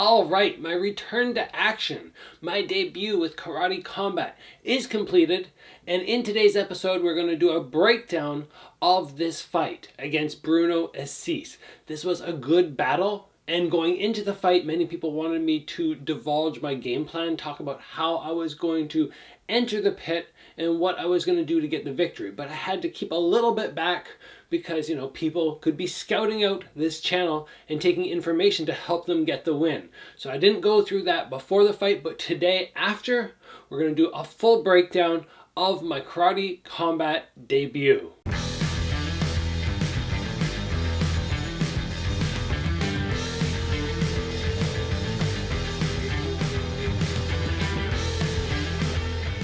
All right, my return to action, my debut with karate combat is completed, and in today's episode we're going to do a breakdown of this fight against Bruno Assis. This was a good battle, and going into the fight, many people wanted me to divulge my game plan, talk about how I was going to enter the pit and what I was going to do to get the victory. But I had to keep a little bit back because, people could be scouting out this channel and taking information to help them get the win. So I didn't go through that before the fight, but today, after, we're going to do a full breakdown of my karate combat debut.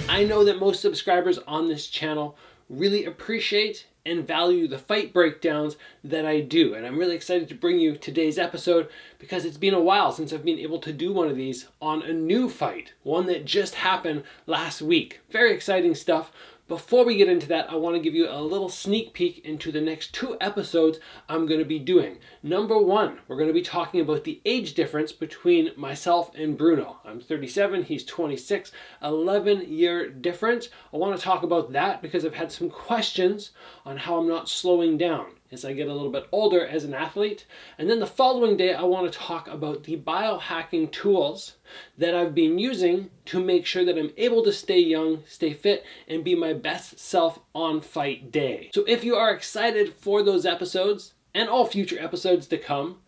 I know that most subscribers on this channel really appreciate and value the fight breakdowns that I do. And I'm really excited to bring you today's episode because it's been a while since I've been able to do one of these on a new fight, one that just happened last week. Very exciting stuff. Before we get into that, I want to give you a little sneak peek into the next two episodes I'm going to be doing. Number one, we're going to be talking about the age difference between myself and Bruno. I'm 37, he's 26, 11-year difference. I want to talk about that because I've had some questions on how I'm not slowing down as I get a little bit older as an athlete. And then the following day, I want to talk about the biohacking tools that I've been using to make sure that I'm able to stay young, stay fit, and be my best self on fight day. So if you are excited for those episodes and all future episodes to come,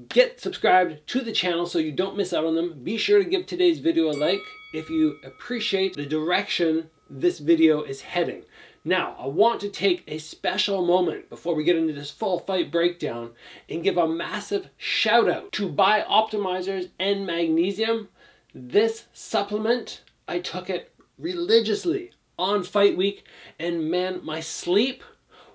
get subscribed to the channel so you don't miss out on them. Be sure to give today's video a like if you appreciate the direction this video is heading. Now, I want to take a special moment before we get into this full fight breakdown and give a massive shout out to Optimizers and Magnesium. This supplement, I took it religiously on fight week, and man, my sleep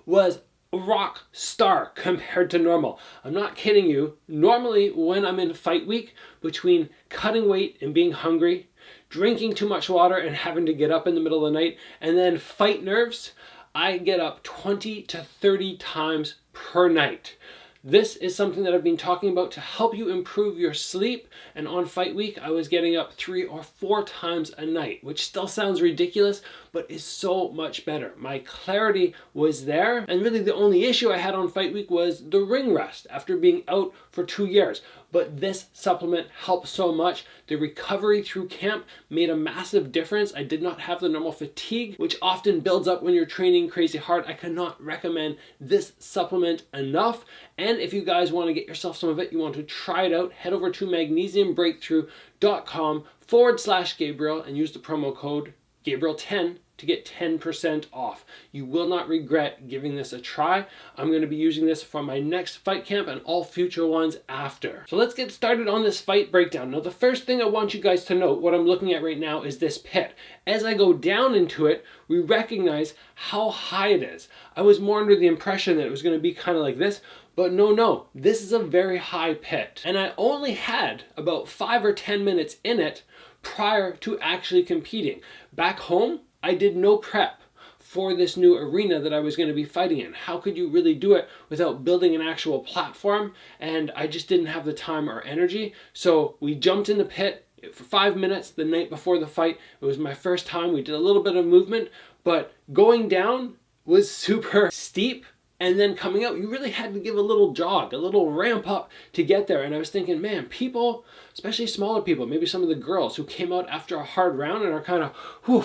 was rock star compared to normal. I'm not kidding you. Normally, when I'm in fight week, between cutting weight and being hungry, drinking too much water and having to get up in the middle of the night, and then fight nerves, I get up 20 to 30 times per night. This is something that I've been talking about to help you improve your sleep, and on fight week I was getting up 3 or 4 times a night, which still sounds ridiculous, but is so much better. My clarity was there, and really the only issue I had on fight week was the ring rust after being out for 2 years. But this supplement helped so much. The recovery through camp made a massive difference. I did not have the normal fatigue, which often builds up when you're training crazy hard. I cannot recommend this supplement enough. And if you guys want to get yourself some of it, you want to try it out, head over to magnesiumbreakthrough.com/Gabriel and use the promo code Gabriel10 to get 10% off. You will not regret giving this a try. I'm going to be using this for my next fight camp and all future ones after. So let's get started on this fight breakdown. Now, the first thing I want you guys to note, what I'm looking at right now, is this pit. As I go down into it, we recognize how high it is. I was more under the impression that it was going to be kind of like this, but no, this is a very high pit. And I only had about 5 or 10 minutes in it prior to actually competing. Back home, I did no prep for this new arena that I was going to be fighting in. How could you really do it without building an actual platform? And I just didn't have the time or energy. So we jumped in the pit for 5 minutes the night before the fight. It was my first time. We did a little bit of movement, but going down was super steep. And then coming out, you really had to give a little jog, a little ramp up to get there. And I was thinking, man, people, especially smaller people, maybe some of the girls who came out after a hard round and are kind of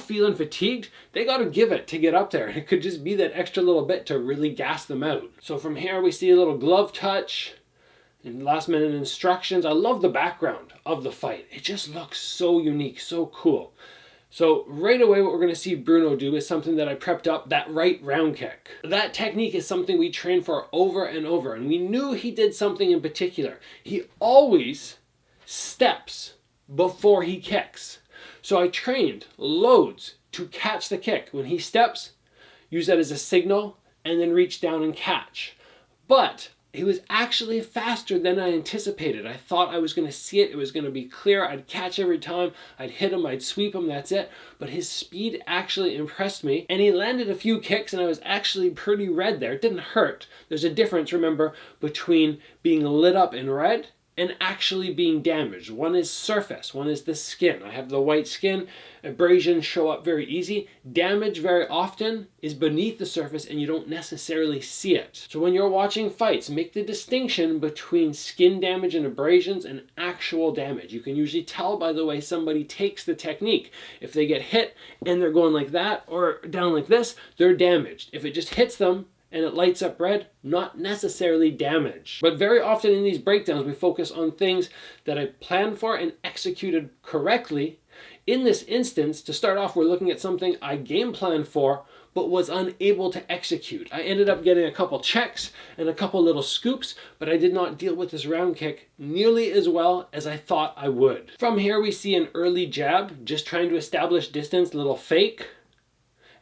feeling fatigued, they got to give it to get up there. And it could just be that extra little bit to really gas them out. So from here, we see a little glove touch and last minute instructions. I love the background of the fight. It just looks so unique, so cool. So right away, what we're going to see Bruno do is something that I prepped up, that right round kick. That technique is something we train for over and over, and we knew he did something in particular. He always steps before he kicks. So I trained loads to catch the kick. When he steps, use that as a signal, and then reach down and catch. But he was actually faster than I anticipated. I thought I was going to see it. It was going to be clear. I'd catch every time. I'd hit him. I'd sweep him. That's it. But his speed actually impressed me. And he landed a few kicks, and I was actually pretty red there. It didn't hurt. There's a difference, remember, between being lit up in red and actually being damaged. One is surface, one is the skin. I have the white skin. Abrasions show up very easy. Damage very often is beneath the surface and you don't necessarily see it. So when you're watching fights, make the distinction between skin damage and abrasions and actual damage. You can usually tell by the way somebody takes the technique. If they get hit and they're going like that or down like this, they're damaged. If it just hits them and it lights up red, not necessarily damage. But very often in these breakdowns, we focus on things that I planned for and executed correctly. In this instance, to start off, we're looking at something I game planned for, but was unable to execute. I ended up getting a couple checks and a couple little scoops, but I did not deal with this round kick nearly as well as I thought I would. From here, we see an early jab, just trying to establish distance, little fake,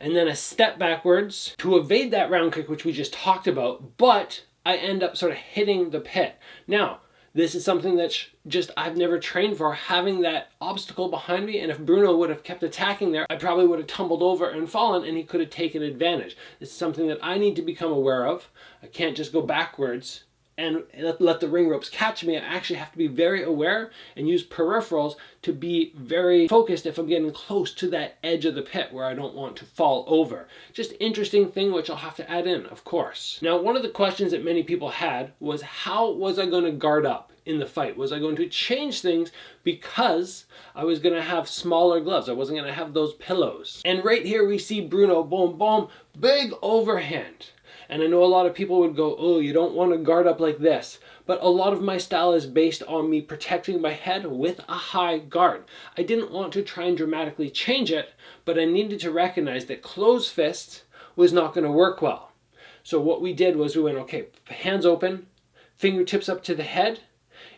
and then a step backwards to evade that round kick, which we just talked about, but I end up sort of hitting the pit. Now, this is something that's just I've never trained for, having that obstacle behind me, and if Bruno would have kept attacking there, I probably would have tumbled over and fallen and he could have taken advantage. This is something that I need to become aware of. I can't just go backwards and let the ring ropes catch me. I actually have to be very aware and use peripherals to be very focused if I'm getting close to that edge of the pit where I don't want to fall over. Just interesting thing which I'll have to add in, of course. Now, one of the questions that many people had was, how was I going to guard up in the fight? Was I going to change things because I was going to have smaller gloves? I wasn't going to have those pillows. And right here we see Bruno, boom, boom, big overhand. And I know a lot of people would go, oh, you don't want to guard up like this. But a lot of my style is based on me protecting my head with a high guard. I didn't want to try and dramatically change it, but I needed to recognize that closed fists was not going to work well. So what we did was we went, okay, hands open, fingertips up to the head.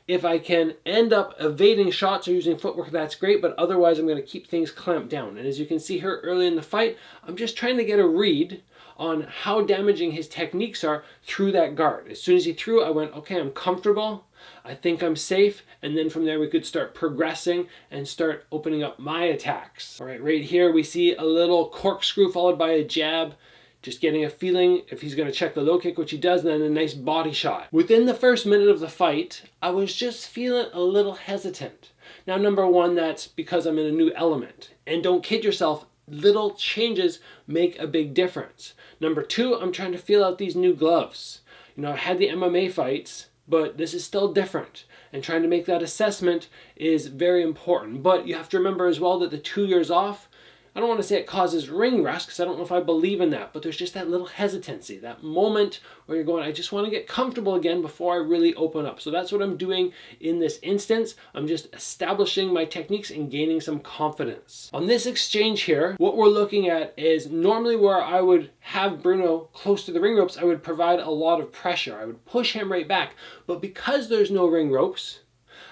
If I can end up evading shots or using footwork, that's great, but otherwise I'm going to keep things clamped down. And as you can see here early in the fight, I'm just trying to get a read on how damaging his techniques are through that guard. As soon as he threw, I went, okay, I'm comfortable, I think I'm safe, and then from there we could start progressing and start opening up my attacks. All right, right here we see a little corkscrew followed by a jab, just getting a feeling if he's going to check the low kick, which he does, and then a nice body shot. Within the first minute of the fight, I was just feeling a little hesitant. Now, number one, that's because I'm in a new element. And don't kid yourself, little changes make a big difference. Number two, I'm trying to feel out these new gloves. You know, I had the MMA fights, but this is still different. And trying to make that assessment is very important. But you have to remember as well that the 2 years off, I don't want to say it causes ring rust because I don't know if I believe in that, but there's just that little hesitancy, that moment where you're going, I just want to get comfortable again before I really open up. So that's what I'm doing in this instance. I'm just establishing my techniques and gaining some confidence. On this exchange here, what we're looking at is normally where I would have Bruno close to the ring ropes, I would provide a lot of pressure. I would push him right back. But because there's no ring ropes,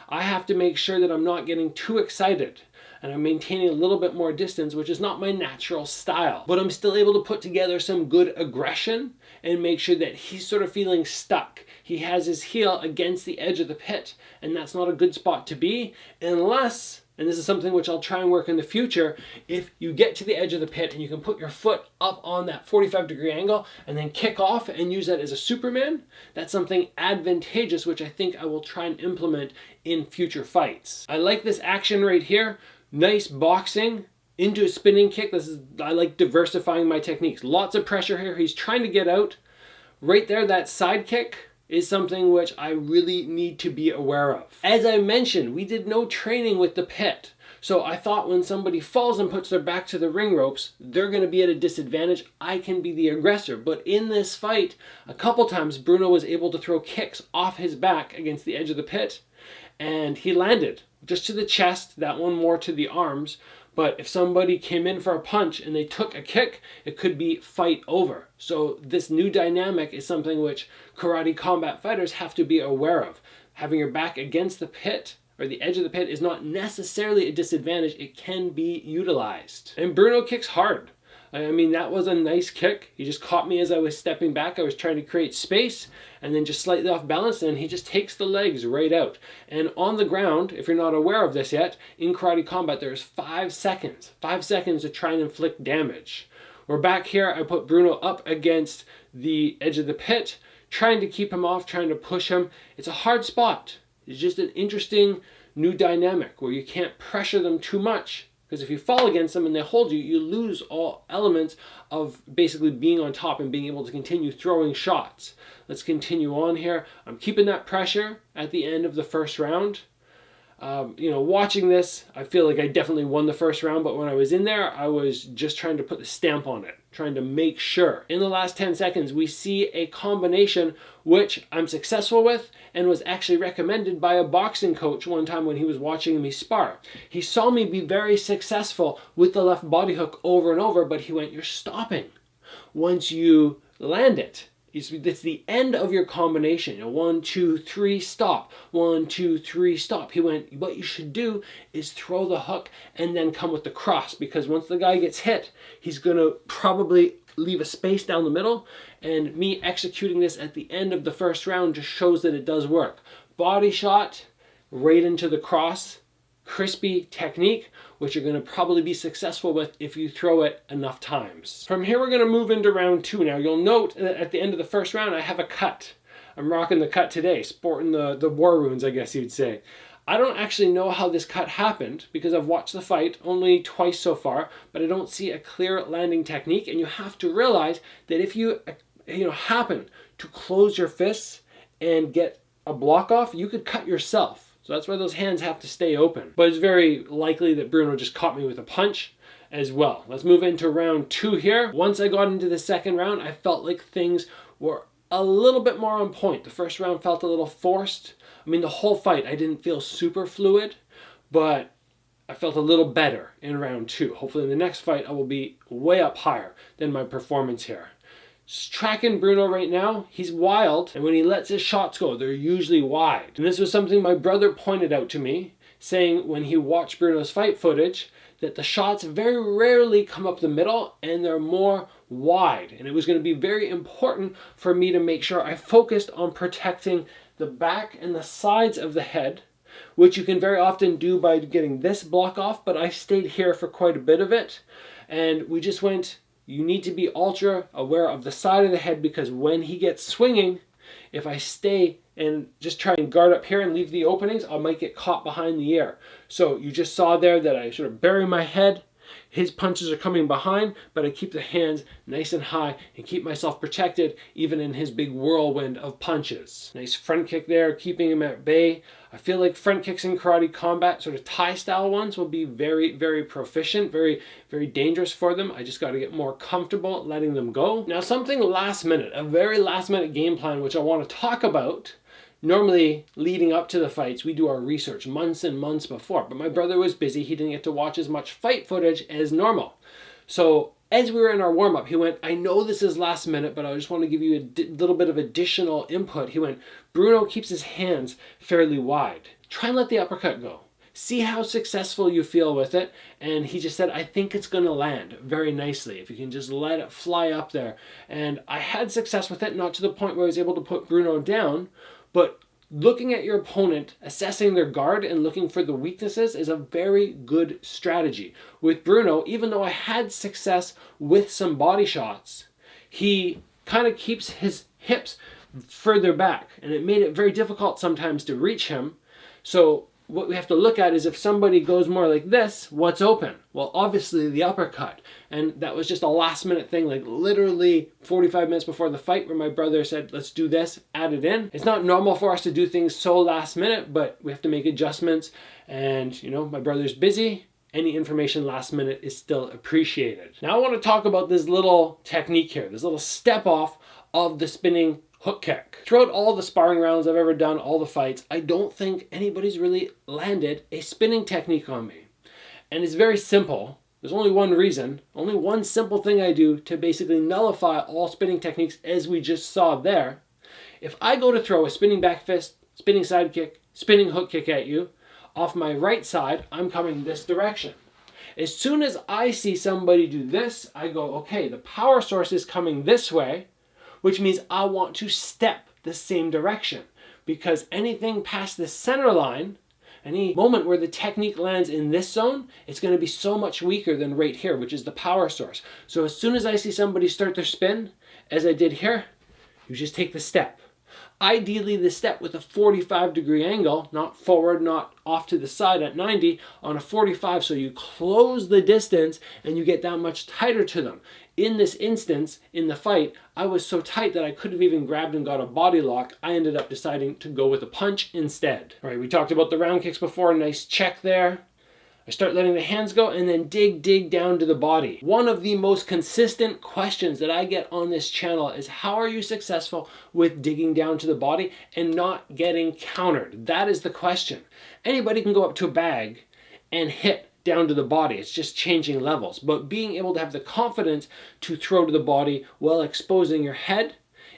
I have to make sure that I'm not getting too excited. And I'm maintaining a little bit more distance, which is not my natural style. But I'm still able to put together some good aggression and make sure that he's sort of feeling stuck. He has his heel against the edge of the pit, and that's not a good spot to be unless, and this is something which I'll try and work in the future, if you get to the edge of the pit and you can put your foot up on that 45-degree angle and then kick off and use that as a Superman, that's something advantageous, which I think I will try and implement in future fights. I like this action right here. Nice boxing into a spinning kick. I like diversifying my techniques. Lots of pressure here. He's trying to get out. Right there, that side kick is something which I really need to be aware of. As I mentioned, we did no training with the pit. So I thought when somebody falls and puts their back to the ring ropes, they're going to be at a disadvantage. I can be the aggressor. But in this fight, a couple times, Bruno was able to throw kicks off his back against the edge of the pit. And he landed just to the chest, that one more to the arms. But if somebody came in for a punch and they took a kick, it could be fight over. So this new dynamic is something which karate combat fighters have to be aware of. Having your back against the pit or the edge of the pit is not necessarily a disadvantage. It can be utilized. And Bruno kicks hard. I mean, that was a nice kick. He just caught me as I was stepping back. I was trying to create space and then just slightly off balance, and he just takes the legs right out. And on the ground, if you're not aware of this yet, in karate combat, there's 5 seconds. 5 seconds to try and inflict damage. We're back here. I put Bruno up against the edge of the pit, trying to keep him off, trying to push him. It's a hard spot. It's just an interesting new dynamic where you can't pressure them too much. Because if you fall against them and they hold you, you lose all elements of basically being on top and being able to continue throwing shots. Let's continue on here. I'm keeping that pressure at the end of the first round. Watching this, I feel like I definitely won the first round, but when I was in there, I was just trying to put the stamp on it, trying to make sure. In the last 10 seconds, we see a combination which I'm successful with and was actually recommended by a boxing coach one time when he was watching me spar. He saw me be very successful with the left body hook over and over, but he went, "You're stopping once you land it. It's the end of your combination. 1, 2, 3, stop. 1, 2, 3, stop." He went, "What you should do is throw the hook and then come with the cross, because once the guy gets hit, he's going to probably leave a space down the middle, and me executing this at the end of the first round just shows that it does work." Body shot right into the cross. Crispy technique, which you're going to probably be successful with if you throw it enough times. From here, we're going to move into round 2. Now, you'll note that at the end of the first round, I have a cut. I'm rocking the cut today, sporting the war wounds, I guess you'd say. I don't actually know how this cut happened because I've watched the fight only twice so far, but I don't see a clear landing technique. And you have to realize that if you happen to close your fists and get a block off, you could cut yourself. So that's why those hands have to stay open. But it's very likely that Bruno just caught me with a punch as well. Let's move into round 2 here. Once I got into the second round, I felt like things were a little bit more on point. The first round felt a little forced. I mean, the whole fight, I didn't feel super fluid, but I felt a little better in round 2. Hopefully in the next fight, I will be way up higher than my performance here. Tracking Bruno right now, he's wild, and when he lets his shots go, they're usually wide. And this was something my brother pointed out to me, saying when he watched Bruno's fight footage, that the shots very rarely come up the middle and they're more wide. And it was going to be very important for me to make sure I focused on protecting the back and the sides of the head, which you can very often do by getting this block off, but I stayed here for quite a bit of it. And we just went, you need to be ultra aware of the side of the head, because when he gets swinging, if I stay and just try and guard up here and leave the openings, I might get caught behind the ear. So you just saw there that I sort of bury my head. His punches are coming behind, but I keep the hands nice and high and keep myself protected even in his big whirlwind of punches. Nice front kick there, keeping him at bay. I feel like front kicks in karate combat, sort of Thai style ones, will be very, very proficient, very, very dangerous for them. I just got to get more comfortable letting them go. Now, something last minute, a very last minute game plan, which I want to talk about. Normally, leading up to the fights, we do our research months and months before, but my brother was busy. He didn't get to watch as much fight footage as normal. So as we were in our warm-up, he went, "I know this is last minute, but I just want to give you a little bit of additional input." He went, "Bruno keeps his hands fairly wide. Try and let the uppercut go. See how successful you feel with it." And he just said, "I think it's going to land very nicely if you can just let it fly up there." And I had success with it, not to the point where I was able to put Bruno down, but looking at your opponent, assessing their guard, and looking for the weaknesses is a very good strategy. With Bruno, even though I had success with some body shots, he kind of keeps his hips further back, and it made it very difficult sometimes to reach him. So what we have to look at is if somebody goes more like this, what's open? Well, obviously the uppercut. And that was just a last minute thing, like literally 45 minutes before the fight, where my brother said, "Let's do this," add it in. It's not normal for us to do things so last minute, but we have to make adjustments. And, my brother's busy. Any information last minute is still appreciated. Now I want to talk about this little technique here, this little step off of the spinning hook kick. Throughout all the sparring rounds I've ever done, all the fights, I don't think anybody's really landed a spinning technique on me. And it's very simple. There's only one reason, only one simple thing I do to basically nullify all spinning techniques, as we just saw there. If I go to throw a spinning back fist, spinning side kick, spinning hook kick at you, off my right side, I'm coming this direction. As soon as I see somebody do this, I go, okay, the power source is coming this way, which means I want to step the same direction, because anything past the center line, any moment where the technique lands in this zone, it's going to be so much weaker than right here, which is the power source. So as soon as I see somebody start their spin, as I did here, you just take the step. Ideally, the step with a 45-degree angle, not forward, not off to the side at 90, on a 45, so you close the distance and you get that much tighter to them. In this instance, in the fight, I was so tight that I could have even grabbed and got a body lock. I ended up deciding to go with a punch instead. All right, we talked about the round kicks before, nice check there. I start letting the hands go and then dig down to the body. One of the most consistent questions that I get on this channel is how are you successful with digging down to the body and not getting countered? That is the question. Anybody can go up to a bag and hit down to the body. It's just changing levels. But being able to have the confidence to throw to the body while exposing your head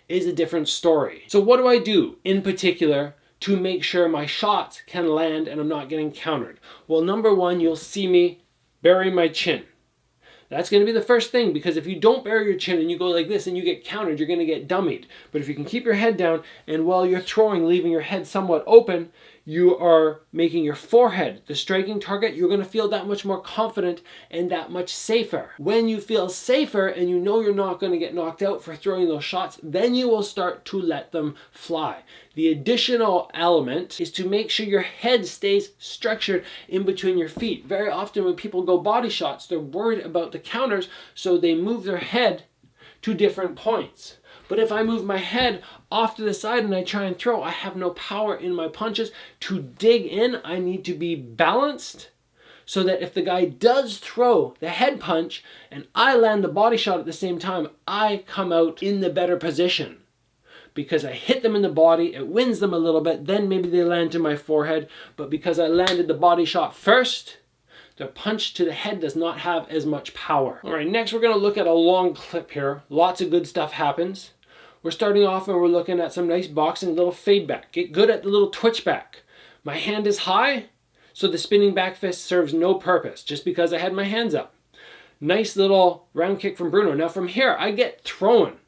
is a different story. So what do I do in particular to make sure my shots can land and I'm not getting countered? Well, number one, you'll see me bury my chin. That's going to be the first thing, because if you don't bury your chin and you go like this and you get countered, you're going to get dummied. But if you can keep your head down and while you're throwing, leaving your head somewhat open, you are making your forehead the striking target, you're going to feel that much more confident and that much safer. When you feel safer and you know you're not going to get knocked out for throwing those shots, then you will start to let them fly. The additional element is to make sure your head stays structured in between your feet. Very often when people go body shots, they're worried about the counters, so they move their head to different points. But if I move my head off to the side and I try and throw, I have no power in my punches. To dig in, I need to be balanced so that if the guy does throw the head punch and I land the body shot at the same time, I come out in the better position. Because I hit them in the body, it wins them a little bit, then maybe they land to my forehead. But because I landed the body shot first, the punch to the head does not have as much power. All right, next we're going to look at a long clip here. Lots of good stuff happens. We're starting off and we're looking at some nice boxing, little fade back. Get good at the little twitch back. My hand is high, so the spinning back fist serves no purpose, just because I had my hands up. Nice little round kick from Bruno. Now from here, I get thrown.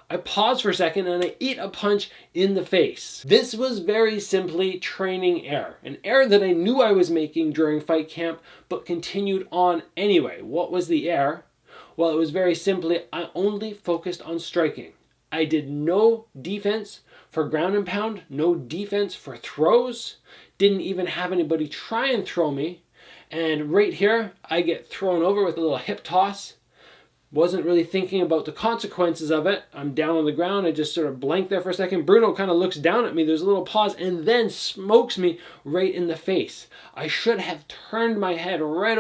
I pause for a second and I eat a punch in the face. This was very simply training error. An error that I knew I was making during fight camp, but continued on anyway. What was the error? Well, it was very simply, I only focused on striking. I did no defense for ground and pound, no defense for throws, didn't even have anybody try and throw me. And right here, I get thrown over with a little hip toss. Wasn't really thinking about the consequences of it. I'm down on the ground. I just sort of blank there for a second. Bruno kind of looks down at me. There's a little pause and then smokes me right in the face. I should have turned my head right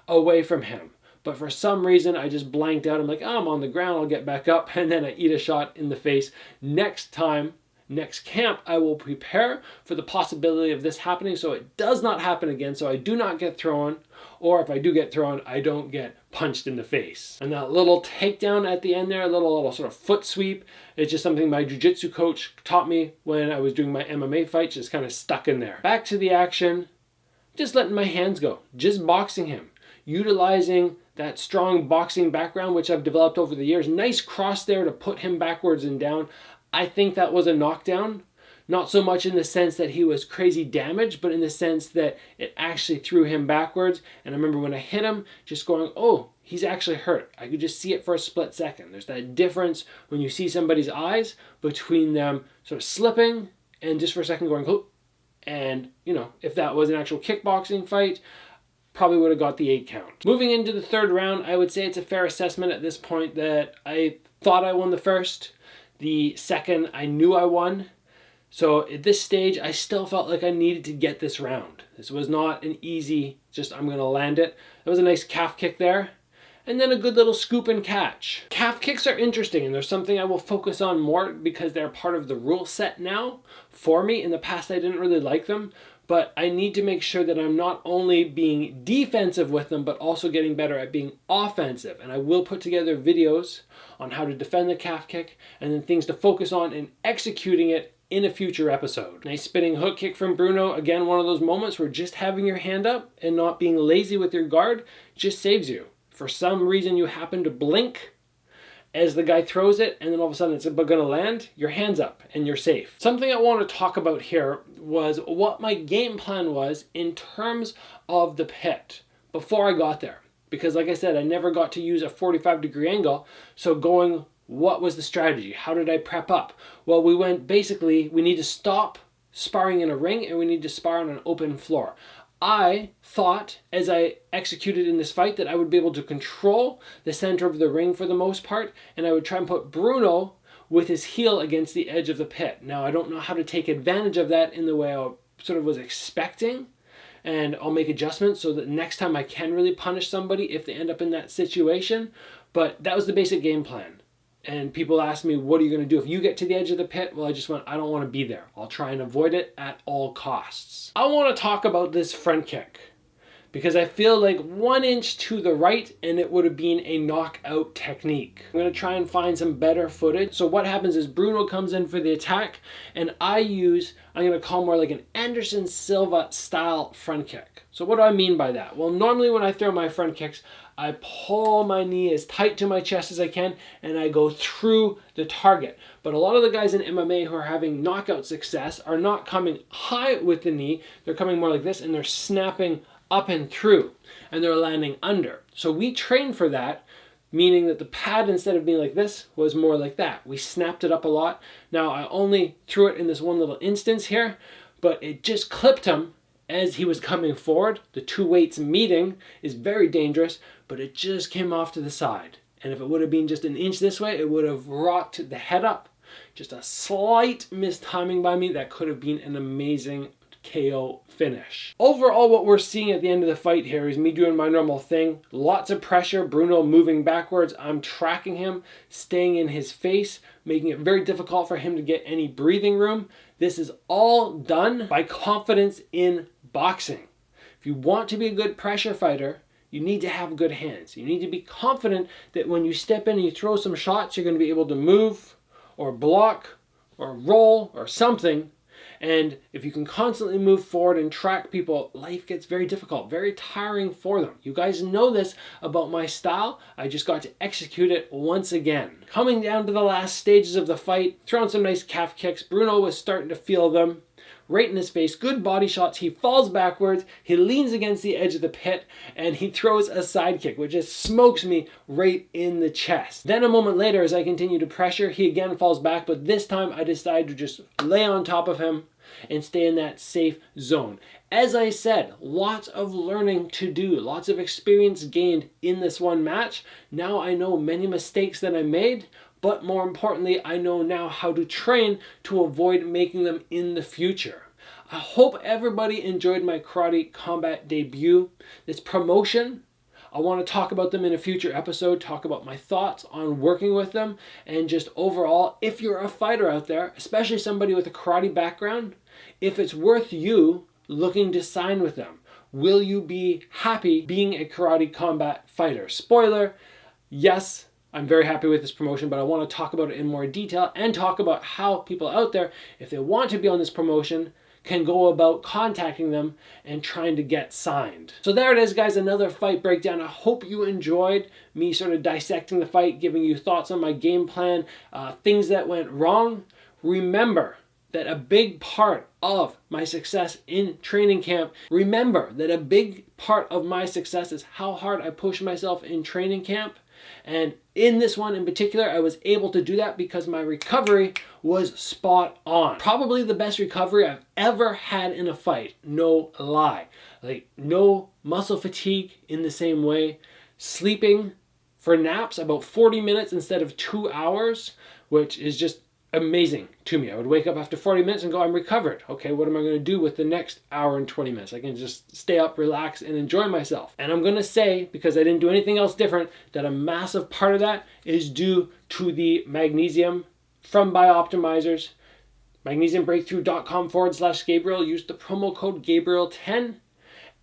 away from him. But for some reason, I just blanked out. I'm like, oh, I'm on the ground. I'll get back up. And then I eat a shot in the face. Next time, next camp, I will prepare for the possibility of this happening so it does not happen again, so I do not get thrown, or if I do get thrown, I don't get punched in the face. And that little takedown at the end there, a little sort of foot sweep, it's just something my jiu-jitsu coach taught me when I was doing my MMA fights, just kind of stuck in there. Back to the action, just letting my hands go, just boxing him, utilizing that strong boxing background which I've developed over the years. Nice cross there to put him backwards and down. I think that was a knockdown. Not so much in the sense that he was crazy damaged, but in the sense that it actually threw him backwards. And I remember when I hit him, just going, oh, he's actually hurt. I could just see it for a split second. There's that difference when you see somebody's eyes between them sort of slipping and just for a second going, oh. And, you know, if that was an actual kickboxing fight, probably would have got the 8 count. Moving into the third round, I would say it's a fair assessment at this point that I thought I won the first. The second, I knew I won. So at this stage, I still felt like I needed to get this round. This was not an easy, just I'm going to land it. There was a nice calf kick there. And then a good little scoop and catch. Calf kicks are interesting, and there's something I will focus on more because they're part of the rule set now for me. In the past, I didn't really like them. But I need to make sure that I'm not only being defensive with them, but also getting better at being offensive. And I will put together videos on how to defend the calf kick and then things to focus on in executing it in a future episode. Nice spinning hook kick from Bruno. Again, one of those moments where just having your hand up and not being lazy with your guard just saves you. For some reason you happen to blink as the guy throws it, and then all of a sudden it's going to land, your hand's up and you're safe. Something I want to talk about here was what my game plan was in terms of the pit before I got there. Because like I said, I never got to use a 45-degree angle, so going What was the strategy? How did I prep up? Well, we need to stop sparring in a ring and we need to spar on an open floor. I thought, as I executed in this fight, that I would be able to control the center of the ring for the most part, and I would try and put Bruno with his heel against the edge of the pit. Now, I don't know how to take advantage of that in the way I sort of was expecting, and I'll make adjustments so that next time I can really punish somebody if they end up in that situation, but that was the basic game plan. And people ask me, what are you going to do if you get to the edge of the pit? Well, I don't want to be there. I'll try and avoid it at all costs. I want to talk about this front kick because I feel like 1 inch to the right and it would have been a knockout technique. I'm going to try and find some better footage. So what happens is Bruno comes in for the attack and I'm going to call more like an Anderson Silva style front kick. So what do I mean by that? Well, normally when I throw my front kicks, I pull my knee as tight to my chest as I can and I go through the target. But a lot of the guys in MMA who are having knockout success are not coming high with the knee. They're coming more like this and they're snapping up and through and they're landing under. So we trained for that, meaning that the pad, instead of being like this, was more like that. We snapped it up a lot. Now I only threw it in this one little instance here, but it just clipped him as he was coming forward. The two weights meeting is very dangerous, but it just came off to the side. And if it would have been just an inch this way, it would have rocked the head up. Just a slight mistiming by me. That could have been an amazing KO finish. Overall, what we're seeing at the end of the fight here is me doing my normal thing. Lots of pressure, Bruno moving backwards. I'm tracking him, staying in his face, making it very difficult for him to get any breathing room. This is all done by confidence in boxing. If you want to be a good pressure fighter, you need to have good hands. You need to be confident that when you step in and you throw some shots, you're going to be able to move or block or roll or something. And if you can constantly move forward and track people, life gets very difficult, very tiring for them. You guys know this about my style. I just got to execute it once again. Coming down to the last stages of the fight, throwing some nice calf kicks. Bruno was starting to feel them. Right in his face, good body shots. He falls backwards, he leans against the edge of the pit, and he throws a side kick, which just smokes me right in the chest. Then a moment later, as I continue to pressure, he again falls back, but this time I decide to just lay on top of him and stay in that safe zone. As I said, lots of learning to do, lots of experience gained in this one match. Now I know many mistakes that I made, but more importantly, I know now how to train to avoid making them in the future. I hope everybody enjoyed my karate combat debut. This promotion, I want to talk about them in a future episode, talk about my thoughts on working with them, and just overall, if you're a fighter out there, especially somebody with a karate background, if it's worth you looking to sign with them. Will you be happy being a karate combat fighter? Spoiler, yes, I'm very happy with this promotion, but I want to talk about it in more detail and talk about how people out there, if they want to be on this promotion, can go about contacting them and trying to get signed. So there it is, guys, another fight breakdown. I hope you enjoyed me sort of dissecting the fight, giving you thoughts on my game plan, things that went wrong. Remember that a big part of my success in training camp, remember that a big part of my success is how hard I push myself in training camp. And in this one in particular, I was able to do that because my recovery was spot on. Probably the best recovery I've ever had in a fight, no lie. Like, no muscle fatigue in the same way. Sleeping for naps about 40 minutes instead of 2 hours, which is just amazing to me. I would wake up after 40 minutes and go, I'm recovered. Okay, what am I going to do with the next hour and 20 minutes? I can just stay up, relax, and enjoy myself. And I'm going to say, because I didn't do anything else different, that a massive part of that is due to the magnesium from Bioptimizers. Magnesiumbreakthrough.com/Gabriel. Use the promo code Gabriel10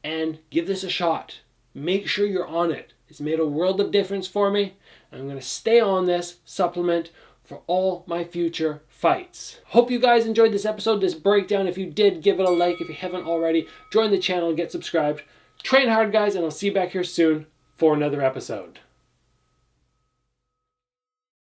and give this a shot. Make sure you're on it. It's made a world of difference for me. I'm going to stay on this supplement for all my future fights. Hope you guys enjoyed this episode, this breakdown. If you did, give it a like. If you haven't already, join the channel and get subscribed. Train hard, guys, and I'll see you back here soon for another episode.